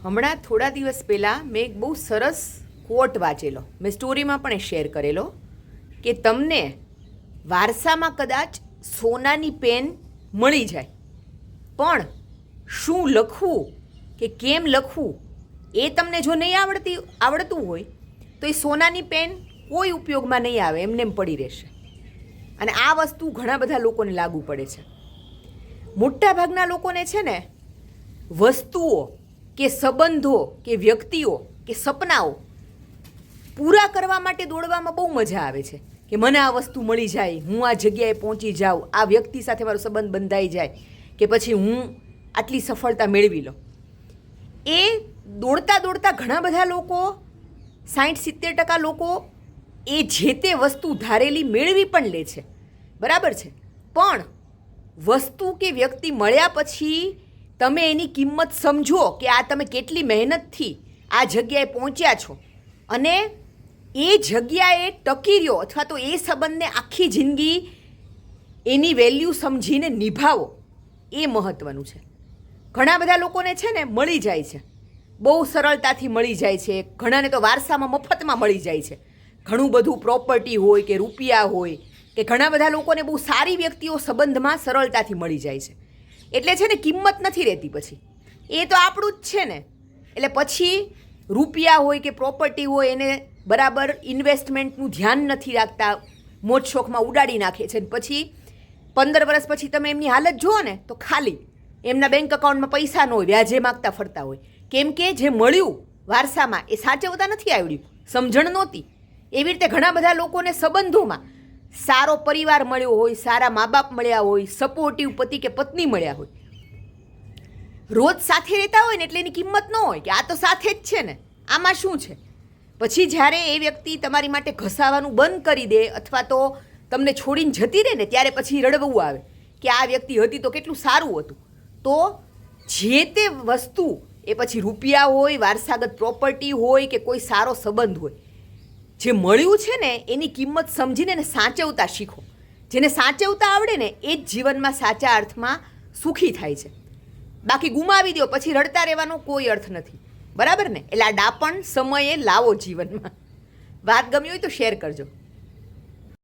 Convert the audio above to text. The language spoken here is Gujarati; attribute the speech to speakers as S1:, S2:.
S1: હમણાં થોડા દિવસ પહેલાં મેં એક બહુ સરસ કોટ વાંચેલો, મેં સ્ટોરીમાં પણ શેર કરેલો કે તમને વારસામાં કદાચ સોનાની પેન મળી જાય, પણ શું લખવું કે કેમ લખવું એ તમને જો નહીં આવડતું હોય તો એ સોનાની પેન કોઈ ઉપયોગમાં નહીં આવે, એમને એમ પડી રહેશે. અને આ વસ્તુ ઘણા બધા લોકોને લાગુ પડે છે. મોટા ભાગના લોકોને છે ને વસ્તુઓ કે સંબંધો કે વ્યક્તિઓ કે સપનાઓ પૂરા કરવા માટે દોડવામાં બહુ મજા આવે છે કે મને આ વસ્તુ મળી જાય, હું આ જગ્યાએ પહોંચી જાઉં, આ વ્યક્તિ સાથે મારો સંબંધ બંધાઈ જાય કે પછી હું આટલી સફળતા મેળવી લો. એ દોડતા દોડતા ઘણા બધા લોકો 60-70% લોકો એ જે તે વસ્તુ ધારેલી મેળવી પણ લે છે, બરાબર છે. પણ વસ્તુ કે વ્યક્તિ મળ્યા પછી તમે એની કિંમત સમજો કે આ તમે કેટલી મહેનતથી આ જગ્યાએ પહોંચ્યા છો અને એ જગ્યાએ ટકી રહ્યો અથવા તો એ સંબંધને આખી જિંદગી એની વેલ્યુ સમજીને નિભાવો, એ મહત્ત્વનું છે. ઘણા બધા લોકોને છે ને મળી જાય છે, બહુ સરળતાથી મળી જાય છે. ઘણાને તો વારસામાં મફતમાં મળી જાય છે. ઘણું બધું પ્રોપર્ટી હોય કે રૂપિયા હોય કે ઘણા બધા લોકોને બહુ સારી વ્યક્તિઓ સંબંધમાં સરળતાથી મળી જાય છે. એટલે છે ને કિંમત નથી રહેતી પછી, એ તો આપણું જ છે ને. એટલે પછી રૂપિયા હોય કે પ્રોપર્ટી હોય એને બરાબર ઇન્વેસ્ટમેન્ટનું ધ્યાન નથી રાખતા, મોજ શોખમાં ઉડાડી નાખે છે. પછી 15 વર્ષ પછી તમે એમની હાલત જુઓ ને તો ખાલી એમના બેંક એકાઉન્ટમાં પૈસા ન હોય, વ્યાજે માગતા ફરતા હોય. કેમ કે જે મળ્યું વારસામાં એ સાચવતા નથી આવડ્યું, સમજણ નહોતી. એવી રીતે ઘણા બધા લોકોને સંબંધોમાં સારો પરિવાર મળ્યો હોય, સારા મા બાપ મળ્યા હોય, સપોર્ટિવ પતિ કે પત્ની મળ્યા હોય, રોજ સાથે રહેતા હોય ને એટલે એની કિંમત ન હોય કે આ તો સાથે જ છે ને, આમાં શું છે. પછી જ્યારે એ વ્યક્તિ તમારી માટે ઘસાવાનું બંધ કરી દે અથવા તો તમને છોડીને જતી રહે ને ત્યારે પછી રડવું આવે કે આ વ્યક્તિ હતી તો કેટલું સારું હતું. તો જે તે વસ્તુ એ પછી રૂપિયા હોય, વારસાગત પ્રોપર્ટી હોય કે કોઈ સારો સંબંધ હોય, જે મળ્યું છે ને એની કિંમત સમજીને એને સાચવતા શીખો. જેને સાચવતા આવડે ને એ જ જીવનમાં સાચા અર્થમાં સુખી થાય છે. બાકી ગુમાવી દો પછી રડતા રહેવાનો કોઈ અર્થ નથી, બરાબર ને. એટલે આ ડાપણ સમયે લાવો જીવનમાં. વાત ગમી હોય તો શેર કરજો.